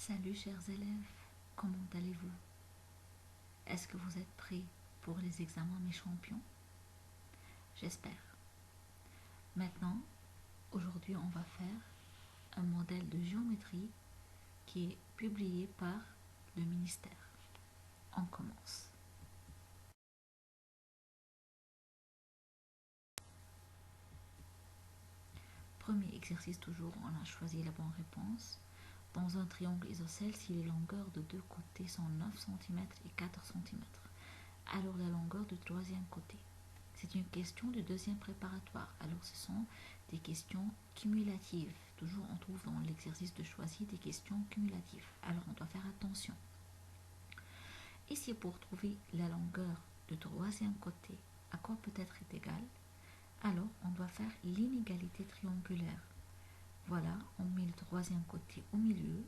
Salut chers élèves, comment allez-vous? Est-ce que vous êtes prêts pour les examens mes champions? J'espère. Maintenant, aujourd'hui on va faire un modèle de géométrie qui est publié par le ministère. On commence. Premier exercice toujours, on a choisi la bonne réponse. Dans un triangle isocèle, si les longueurs de deux côtés sont 9 cm et 4 cm, alors la longueur du troisième côté. C'est une question du deuxième préparatoire. Alors ce sont des questions cumulatives. Toujours on trouve dans l'exercice de choisir des questions cumulatives. Alors on doit faire attention. Ici pour trouver la longueur du troisième côté, à quoi peut-être est égal? Alors on doit faire l'inégalité triangulaire. Voilà, on met le troisième côté au milieu.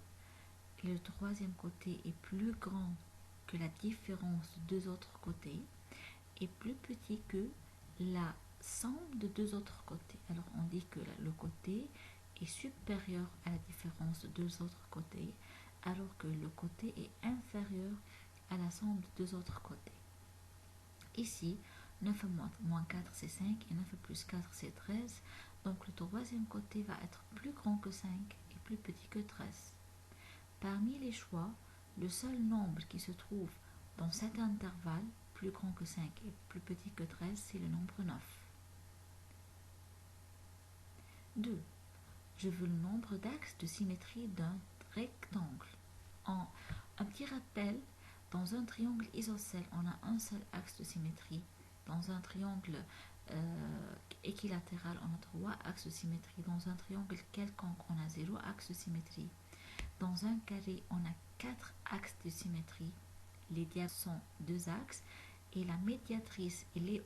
Et le troisième côté est plus grand que la différence de deux autres côtés est plus petit que la somme de deux autres côtés. Alors on dit que le côté est supérieur à la différence de deux autres côtés, alors que le côté est inférieur à la somme de deux autres côtés. Ici, 9 moins 4 c'est 5 et 9 plus 4 c'est 13. Donc le troisième côté va être plus grand que 5 et plus petit que 13. Parmi les choix, le seul nombre qui se trouve dans cet intervalle, plus grand que 5 et plus petit que 13, c'est le nombre 9. 2. Je veux le nombre d'axes de symétrie d'un rectangle. Un petit rappel, dans un triangle isocèle, on a un seul axe de symétrie. Dans un triangle équilatéral, on a 3 axes de symétrie. Dans un triangle quelconque, on a 0 axe de symétrie. Dans un carré, on a 4 axes de symétrie. Les diagonales sont 2 axes et la médiatrice et les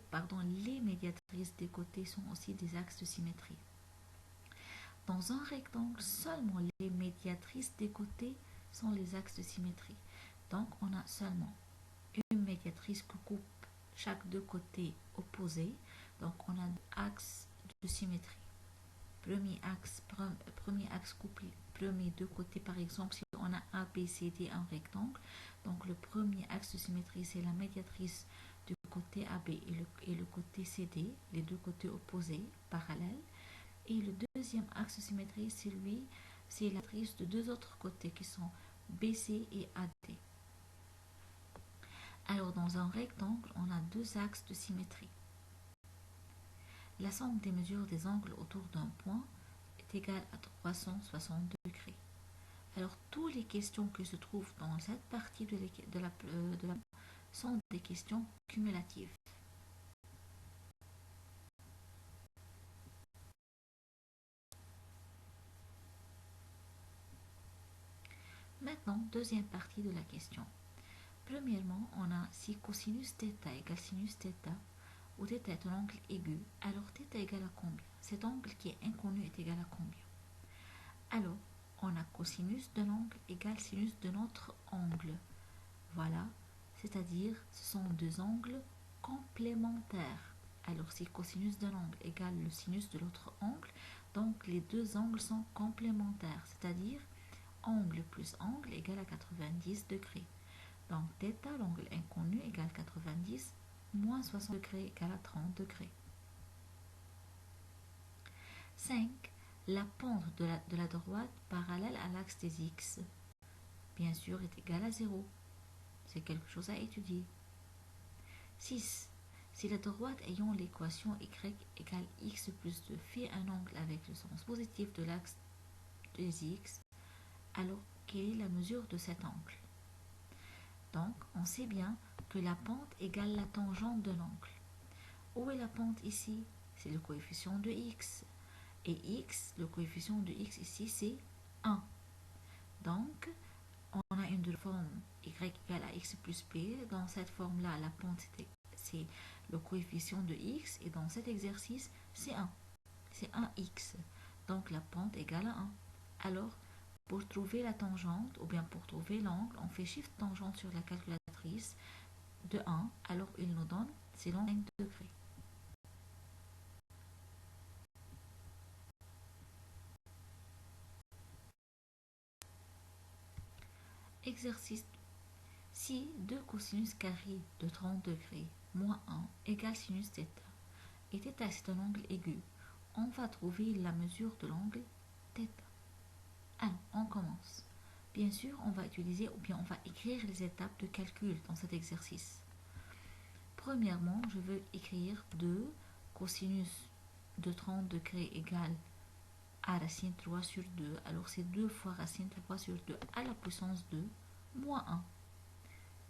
médiatrices des côtés sont aussi des axes de symétrie. Dans un rectangle, seulement les médiatrices des côtés sont les axes de symétrie. Donc, on a seulement une médiatrice qui coupe chaque deux côtés opposés. Donc, on a 2 axes de symétrie. Premier axe coupe les premiers deux côtés. Par exemple, si on a A, B, C, D, un rectangle, donc le premier axe de symétrie, c'est la médiatrice du côté AB et le côté CD, les deux côtés opposés, parallèles. Et le deuxième axe de symétrie, c'est la médiatrice de deux autres côtés qui sont BC et AD. Alors, dans un rectangle, on a 2 axes de symétrie. La somme des mesures des angles autour d'un point est égale à 360 degrés. Alors, toutes les questions qui se trouvent dans cette partie de la sont des questions cumulatives. Maintenant, deuxième partie de la question. Premièrement, on a si cosinus θ égale sinus θ, où θ est un angle aigu, alors θ égale à combien? Cet angle qui est inconnu est égal à combien? Alors, on a cosinus d'un angle égale sinus d'un autre angle. Voilà, c'est-à-dire ce sont deux angles complémentaires. Alors, si cosinus d'un angle égale le sinus de l'autre angle, donc les deux angles sont complémentaires, c'est-à-dire angle plus angle égale à 90 degrés. Donc, θ, l'angle inconnu, égale 90, moins 60 degrés égale à 30 degrés. 5. La pente de la droite parallèle à l'axe des x, bien sûr, est égale à 0. C'est quelque chose à étudier. 6. Si la droite ayant l'équation y égale x plus 2 fait un angle avec le sens positif de l'axe des x, alors quelle est la mesure de cet angle? Donc, on sait bien que la pente égale la tangente de l'angle. Où est la pente ici? C'est le coefficient de x. Et x, le coefficient de x ici, c'est 1. Donc, on a une forme y égale à x plus b. Dans cette forme-là, la pente, c'est le coefficient de x. Et dans cet exercice, c'est 1. C'est 1x. Donc, la pente égale à 1. Alors, pour trouver la tangente, ou bien pour trouver l'angle, on fait shift tangente sur la calculatrice de 1. Alors, il nous donne, c'est l'angle 5 degrés. Exercice. Si 2 cosinus carré de 30 degrés moins 1 égale sinus θ, et θ c'est un angle aigu, on va trouver la mesure de l'angle θ. Alors, on commence. Bien sûr, on va utiliser ou bien on va écrire les étapes de calcul dans cet exercice. Premièrement, je veux écrire 2 cosinus de 30 degrés égale à racine 3 sur 2. Alors, c'est 2 fois racine 3 sur 2 à la puissance 2 moins 1.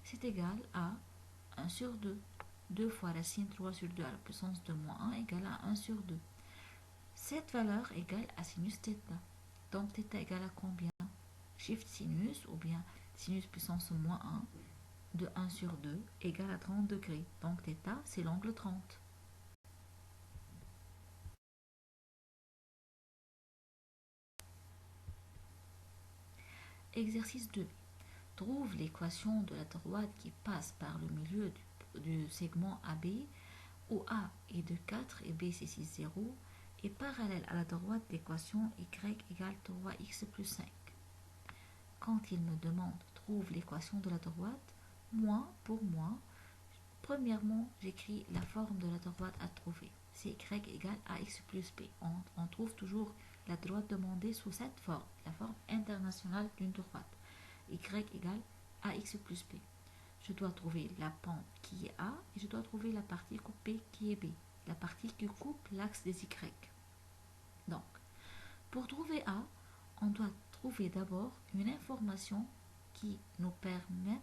C'est égal à 1 sur 2. 2 fois racine 3 sur 2 à la puissance de moins 1 égale à 1 sur 2. Cette valeur égale à sinus θ. Donc, θ égale à combien? Shift sinus ou bien sinus puissance moins 1 de 1 sur 2 égale à 30 degrés. Donc θ, c'est l'angle 30. Exercice 2. Trouve l'équation de la droite qui passe par le milieu du segment AB, où A est de 4 et B c'est 6, 0, et parallèle à la droite d'équation y égale 3x plus 5. Quand il me demande trouve l'équation de la droite, pour moi, premièrement, j'écris la forme de la droite à trouver. C'est y égale ax plus b. On trouve toujours la droite demandée sous cette forme, la forme internationale d'une droite. Y égale ax plus b. Je dois trouver la pente qui est A et je dois trouver la partie coupée qui est B, la partie qui coupe l'axe des Y. Donc, pour trouver A, on doit trouver d'abord une information qui nous permette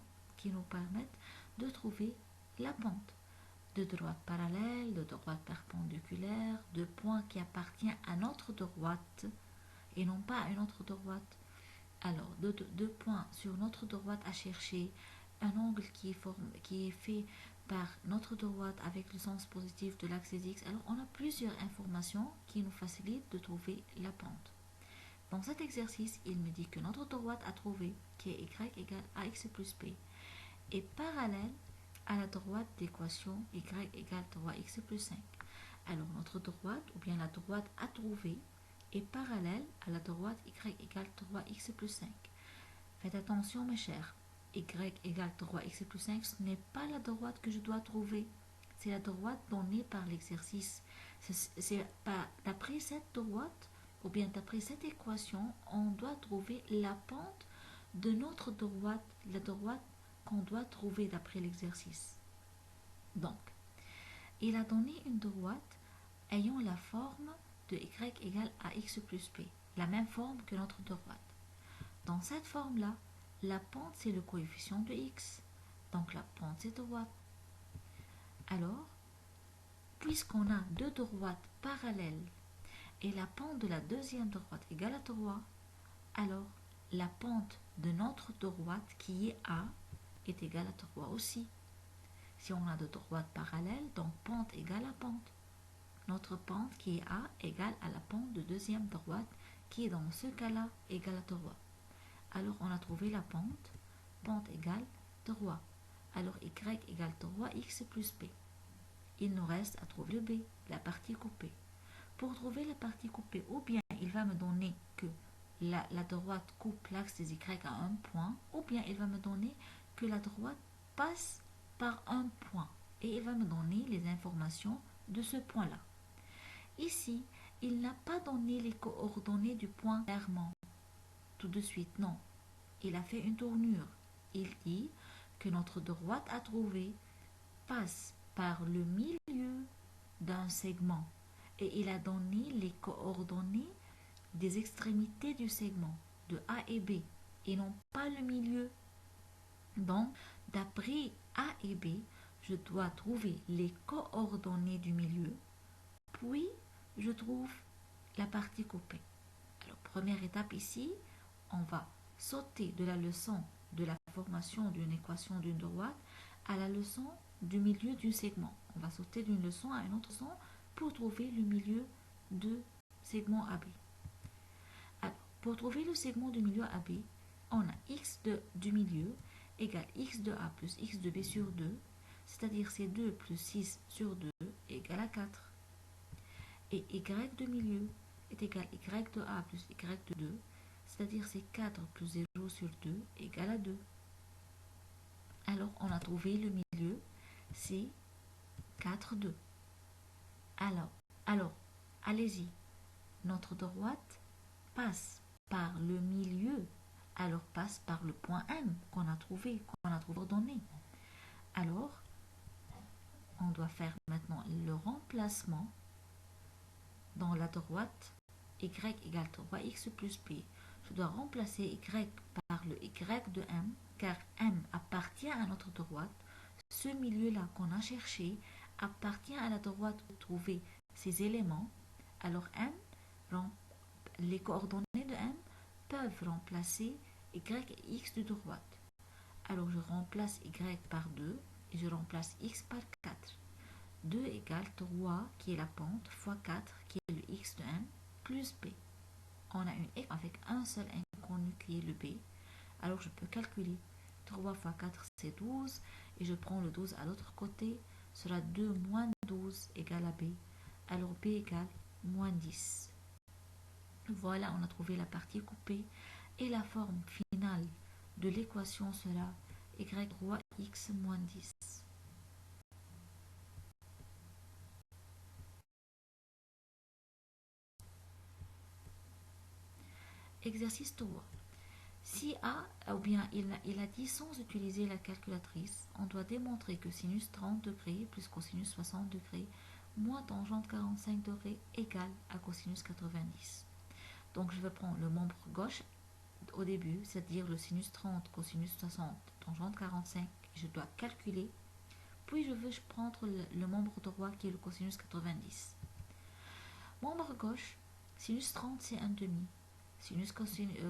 de trouver la pente. De droite parallèle, de droite perpendiculaire, de point qui appartient à notre droite et non pas à une autre droite. Alors, deux points sur notre droite à chercher, un angle qui est fait par notre droite avec le sens positif de l'axe X. Alors, on a plusieurs informations qui nous facilitent de trouver la pente. Dans cet exercice, il me dit que notre droite à trouver, qui est y égale ax plus b, est parallèle à la droite d'équation y égale 3x plus 5. Alors notre droite, ou bien la droite à trouver, est parallèle à la droite y égale 3x plus 5. Faites attention mes chers, y égale 3x plus 5, ce n'est pas la droite que je dois trouver, c'est la droite donnée par l'exercice. C'est d'après cette droite, ou bien d'après cette équation, on doit trouver la pente de notre droite, la droite qu'on doit trouver d'après l'exercice. Donc, il a donné une droite ayant la forme de y égale ax plus b, la même forme que notre droite. Dans cette forme-là, la pente c'est le coefficient de x, donc la pente c'est droite. Alors, puisqu'on a deux droites parallèles et la pente de la deuxième droite égale à 3, alors la pente de notre droite qui est A est égale à 3 aussi. Si on a deux droites parallèles, donc pente égale à pente. Notre pente qui est A égale à la pente de deuxième droite qui est dans ce cas-là égale à 3. Alors on a trouvé la pente égale 3. Alors y égale 3x plus b. Il nous reste à trouver le b, la partie coupée. Pour trouver la partie coupée, ou bien il va me donner que la droite coupe l'axe des y à un point, ou bien il va me donner que la droite passe par un point et il va me donner les informations de ce point-là. Ici, il n'a pas donné les coordonnées du point clairement, tout de suite, non. Il a fait une tournure. Il dit que notre droite à trouver passe par le milieu d'un segment et il a donné les coordonnées des extrémités du segment de A et B et non pas le milieu. Donc, d'après A et B, je dois trouver les coordonnées du milieu, puis je trouve la partie coupée. Alors, première étape ici, on va sauter de la leçon de la formation d'une équation d'une droite à la leçon du milieu du segment. On va sauter d'une leçon à une autre leçon pour trouver le milieu de segment AB. Alors, pour trouver le segment du milieu AB, on a x du milieu égale x de A plus x de B sur 2, c'est-à-dire c'est 2 plus 6 sur 2 égale à 4. Et y de milieu est égal y de A plus y de 2, c'est-à-dire c'est 4 plus 0 sur 2 égale à 2. Alors, on a trouvé le milieu, c'est 4, 2. Alors, allez-y. Notre droite passe par le milieu, alors passe par le point M qu'on a trouvé ordonné. Alors, on doit faire maintenant le remplacement dans la droite y égale 3x plus b. Je dois remplacer y par le y de M, car M appartient à notre droite. Ce milieu-là qu'on a cherché appartient à la droite pour trouver ces éléments. Alors M, les coordonnées de M peuvent remplacer y et x de droite. Alors je remplace y par 2 et je remplace x par 4. 2 égale 3 qui est la pente fois 4 qui est le x de M plus b. On a une x avec un seul inconnu qui est le b. Alors je peux calculer 3 fois 4 c'est 12 et je prends le 12 à l'autre côté, sera 2 moins 12 égale à b. Alors b égale moins 10. Voilà, on a trouvé la partie coupée et la forme finale de l'équation sera y roi x moins 10. Exercice 3. Si A, ou bien il a dit sans utiliser la calculatrice, on doit démontrer que sinus 30 degrés plus cosinus 60 degrés moins tangente 45 degrés égale à cosinus 90. Donc je vais prendre le membre gauche au début, c'est-à-dire le sinus 30, cosinus 60, tangente 45, je dois calculer. Puis je veux prendre le membre droit qui est le cosinus 90. Membre gauche, sinus 30 c'est 1 demi.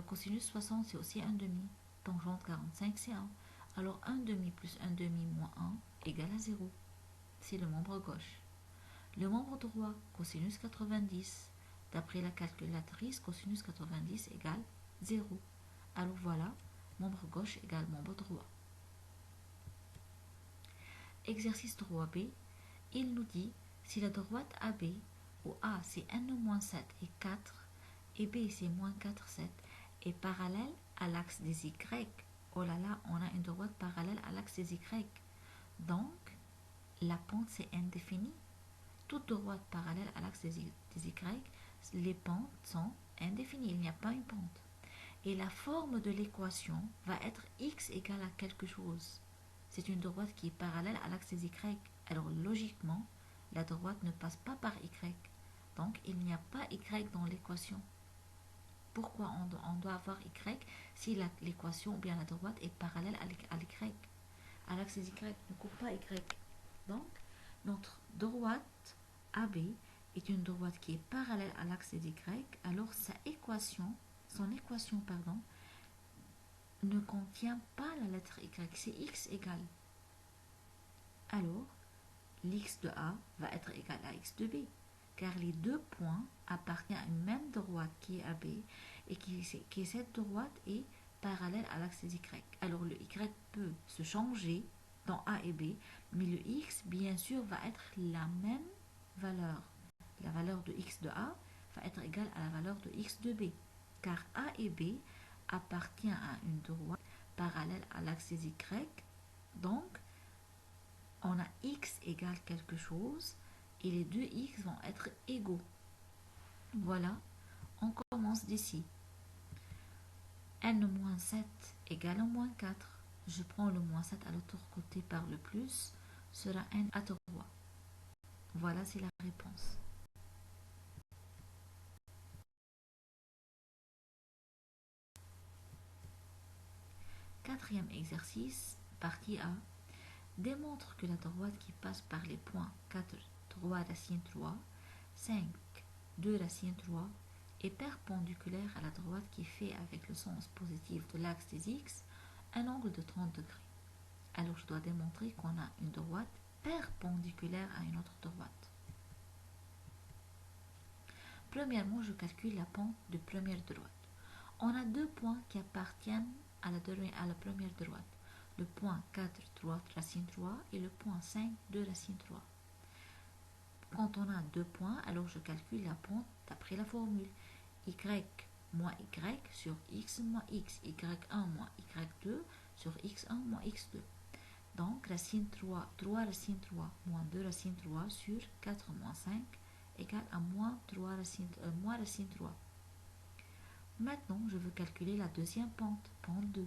Cosinus 60 c'est aussi 1 demi. Tangente 45 c'est 1. Alors 1 demi plus 1 demi moins 1 égale à 0. C'est le membre gauche. Le membre droit, cosinus 90. D'après la calculatrice, cosinus 90 égale 0. Alors voilà, membre gauche égale membre droit. Exercice 3b, il nous dit si la droite AB, où A c'est n-7 et 4, et B c'est moins 4, 7, est parallèle à l'axe des Y. Oh là là, on a une droite parallèle à l'axe des Y. Donc, la pente c'est indéfinie. Toute droite parallèle à l'axe des Y, les pentes sont indéfinies, il n'y a pas une pente. Et la forme de l'équation va être x égale à quelque chose. C'est une droite qui est parallèle à l'axe des Y. Alors logiquement, la droite ne passe pas par Y. Donc il n'y a pas Y dans l'équation. Pourquoi on doit avoir Y si l'équation ou bien la droite est parallèle à l'Y? À l'axe des Y ne coupe pas Y. Donc notre droite AB est une droite qui est parallèle à l'axe des Y. Alors son équation, ne contient pas la lettre Y, c'est x égale. Alors, l'x de A va être égal à x de B, car les deux points appartiennent à une même droite qui est AB, et qui cette droite est parallèle à l'axe des Y. Alors le Y peut se changer dans A et B, mais le x, bien sûr, va être la même valeur. La valeur de x de A va être égale à la valeur de x de B, car A et B appartiennent à une droite parallèle à l'axe des Y. Donc, on a x égale quelque chose et les deux x vont être égaux. Voilà, on commence d'ici. n-7 égale à moins 4. Je prends le moins 7 à l'autre côté par le plus, sera n à 3. Voilà, c'est la réponse. Quatrième exercice, partie A. Démontre que la droite qui passe par les points 4, 3 racine 3, 5, 2 racine 3 est perpendiculaire à la droite qui fait avec le sens positif de l'axe des x un angle de 30 degrés. Alors je dois démontrer qu'on a une droite perpendiculaire à une autre droite. Premièrement, je calcule la pente de première droite. On a deux points qui appartiennent à la première droite. Le point 4, 3 racine 3 et le point 5, 2 racine 3. Quand on a deux points, alors je calcule la pente d'après la formule. Y moins y sur x moins x, y1 moins y2 sur x1 moins x2. Donc racine 3 racine 3 moins 2 racine 3 sur 4 moins 5 égale à moins racine 3. Maintenant, je veux calculer la deuxième pente, pente 2.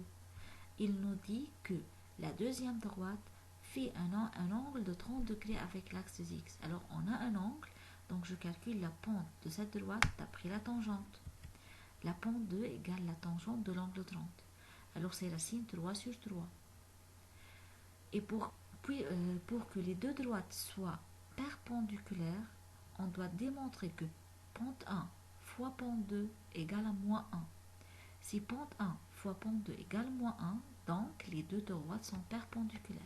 Il nous dit que la deuxième droite fait un angle de 30 degrés avec l'axe x. Alors on a un angle, donc je calcule la pente de cette droite d'après la tangente. La pente 2 égale la tangente de l'angle 30. Alors c'est racine 3 sur 3. Et pour que les deux droites soient perpendiculaires, on doit démontrer que pente 1 fois pente 2 égale à moins 1. Si pente 1 fois pente 2 égale moins 1, donc les deux droites sont perpendiculaires.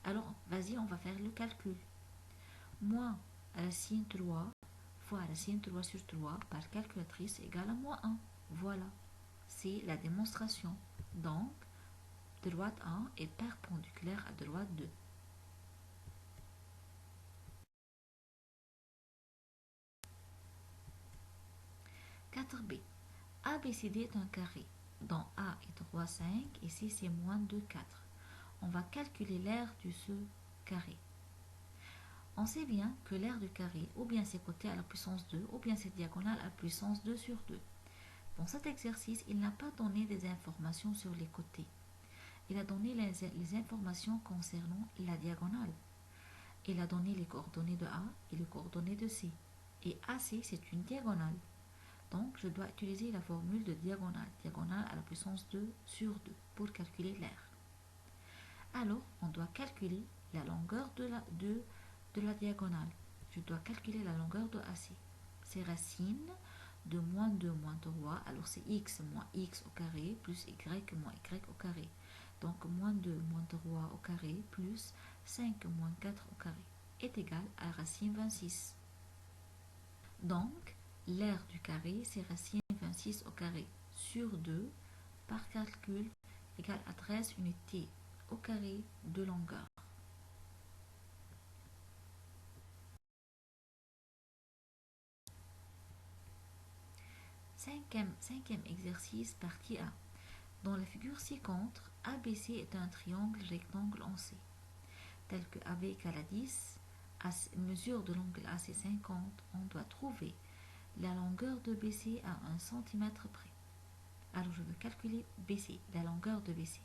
Alors, vas-y, on va faire le calcul. Moins racine 3 fois racine 3 sur 3 par calculatrice égale à moins 1. Voilà, c'est la démonstration. Donc, droite 1 est perpendiculaire à droite 2. B. ABCD est un carré, dont A est 3, 5 et C c'est moins 2, 4. On va calculer l'aire de ce carré. On sait bien que l'aire du carré, ou bien ses côtés à la puissance 2, ou bien ses diagonales à la puissance 2 sur 2. Dans cet exercice, il n'a pas donné des informations sur les côtés. Il a donné les informations concernant la diagonale. Il a donné les coordonnées de A et les coordonnées de C. Et AC, c'est une diagonale. Donc, je dois utiliser la formule de diagonale. Diagonale à la puissance 2 sur 2 pour calculer l'aire. Alors, on doit calculer la longueur de la diagonale. Je dois calculer la longueur de AC. C'est racine de moins 2 moins 3. Alors, c'est x moins x au carré plus y moins y au carré. Donc, moins 2 moins 3 au carré plus 5 moins 4 au carré est égal à racine 26. Donc, l'aire du carré, c'est racine 26 au carré sur 2 par calcul égale à 13 unités au carré de longueur. Cinquième exercice, partie A. Dans la figure ci-contre, ABC est un triangle rectangle en C, tel que AB égale à 10, mesure de l'angle AC 50, on doit trouver la longueur de BC à 1 cm près. Alors je veux calculer BC, la longueur de BC.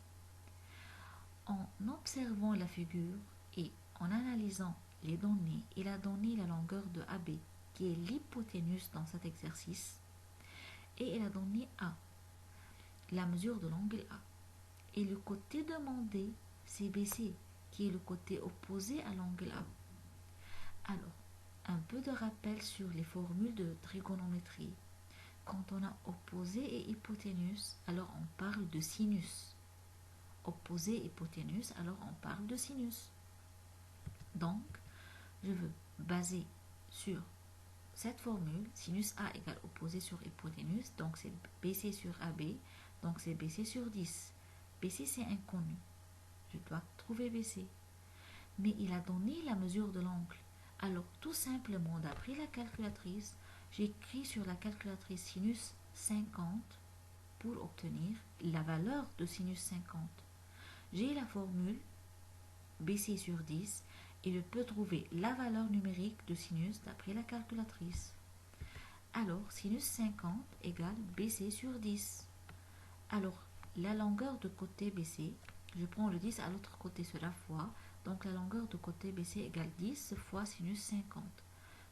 En observant la figure et en analysant les données, il a donné la longueur de AB, qui est l'hypoténuse dans cet exercice, et il a donné A, la mesure de l'angle A. Et le côté demandé, c'est BC, qui est le côté opposé à l'angle A. Alors, un peu de rappel sur les formules de trigonométrie. Quand on a opposé et hypoténuse, alors on parle de sinus. Opposé hypoténuse, alors on parle de sinus. Donc, je veux baser sur cette formule, sinus A égale opposé sur hypoténuse, donc c'est BC sur AB, donc c'est BC sur 10. BC c'est inconnu, je dois trouver BC. Mais il a donné la mesure de l'angle. Alors tout simplement, d'après la calculatrice, j'écris sur la calculatrice sinus 50 pour obtenir la valeur de sinus 50. J'ai la formule BC sur 10 et je peux trouver la valeur numérique de sinus d'après la calculatrice. Alors, sinus 50 égale BC sur 10. Alors, la longueur de côté BC, je prends le 10 à l'autre côté sur la fois, donc la longueur de côté BC égale 10 fois sinus 50.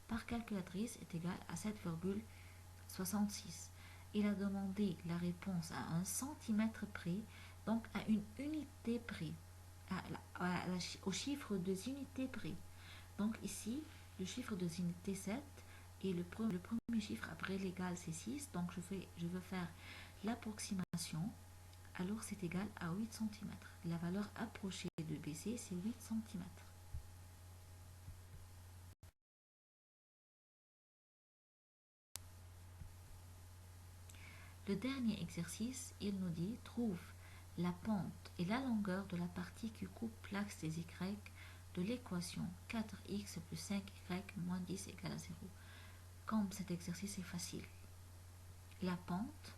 Par calculatrice est égale à 7,66. Il a demandé la réponse à 1 centimètre près, donc à une unité près, au chiffre de unités près. Donc ici, le chiffre de unité 7 et le premier chiffre après l'égal c'est 6, donc je veux faire l'approximation, alors c'est égal à 8 cm. La valeur approchée de BC c'est 8 cm. Le dernier exercice, il nous dit trouve la pente et la longueur de la partie qui coupe l'axe des y de l'équation 4x plus 5y moins 10 égale à 0. Comme cet exercice est facile, la pente,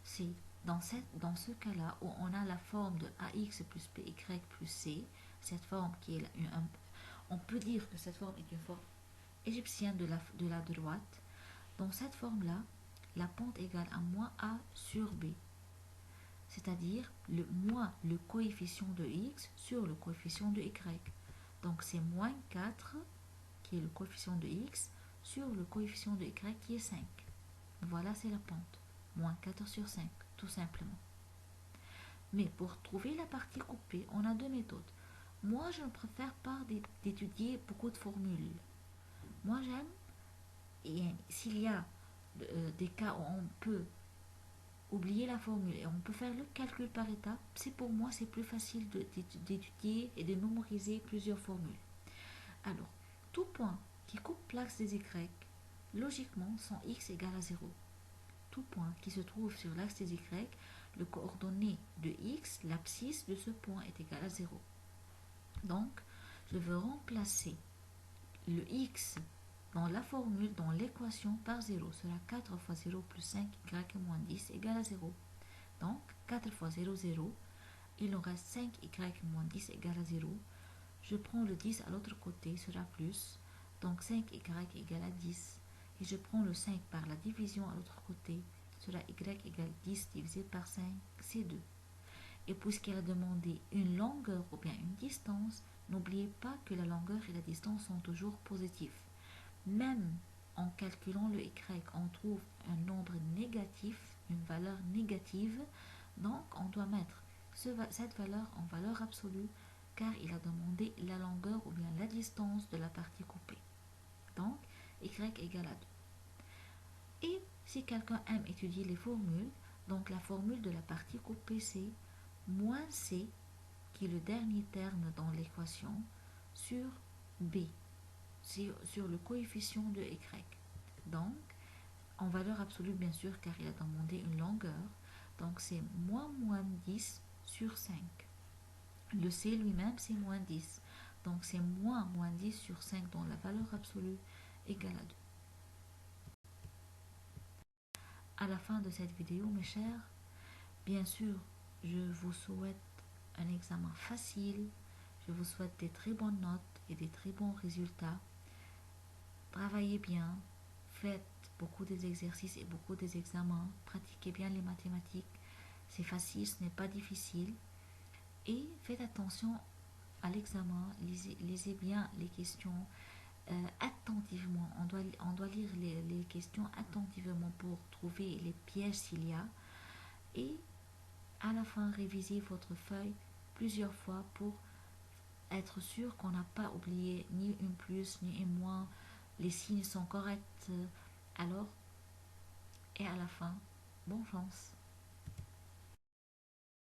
c'est dans ce cas-là où on a la forme de ax plus by plus c, cette forme qui est on peut dire que cette forme est une forme égyptienne de la droite. Dans cette forme-là, la pente égale à moins a sur b, c'est-à-dire moins le coefficient de x sur le coefficient de y. Donc c'est moins 4 qui est le coefficient de x sur le coefficient de y qui est 5. Voilà, c'est la pente. Moins 4 sur 5, tout simplement. Mais pour trouver la partie coupée, on a deux méthodes. Moi, je ne préfère pas d'étudier beaucoup de formules. Moi, j'aime, et s'il y a des cas où on peut oublier la formule et on peut faire le calcul par étapes, pour moi, c'est plus facile d'étudier et de mémoriser plusieurs formules. Alors, tout point qui coupe l'axe des y, logiquement, son x égale à 0. Tout point qui se trouve sur l'axe des y, le coordonnée de x, l'abscisse de ce point est égal à 0. Donc, je veux remplacer le x dans la formule, dans l'équation par 0. Cela 4 fois 0 plus 5y moins 10 égale à 0. Donc, 4 fois 0, 0. Il nous reste 5y moins 10 égale à 0. Je prends le 10 à l'autre côté, sera plus. Donc 5y égale à 10. Et je prends le 5 par la division à l'autre côté, sera y égale 10 divisé par 5, c'est 2. Et puisqu'elle a demandé une longueur ou bien une distance, n'oubliez pas que la longueur et la distance sont toujours positifs. Même en calculant le y, on trouve un nombre négatif, une valeur négative, donc on doit mettre cette valeur en valeur absolue car il a demandé la longueur ou bien la distance de la partie coupée. Donc, y égale à 2. Et si quelqu'un aime étudier les formules, donc la formule de la partie coupée c'est moins c, qui est le dernier terme dans l'équation, sur b, sur le coefficient de y. Donc, en valeur absolue bien sûr car il a demandé une longueur, donc c'est moins 10 sur 5. Le c lui-même c'est moins 10. Donc c'est moins 10 sur 5 dont la valeur absolue égale à 2. À la fin de cette vidéo, mes chers, bien sûr, je vous souhaite un examen facile. Je vous souhaite des très bonnes notes et des très bons résultats. Travaillez bien, faites beaucoup des exercices et beaucoup des examens. Pratiquez bien les mathématiques. C'est facile, ce n'est pas difficile. Et faites attention à l'examen, lisez bien les questions attentivement. On doit lire les questions attentivement pour trouver les pièges s'il y a. Et à la fin, révisez votre feuille plusieurs fois pour être sûr qu'on n'a pas oublié ni une plus ni une moins. Les signes sont corrects. Alors, et à la fin, bonne chance.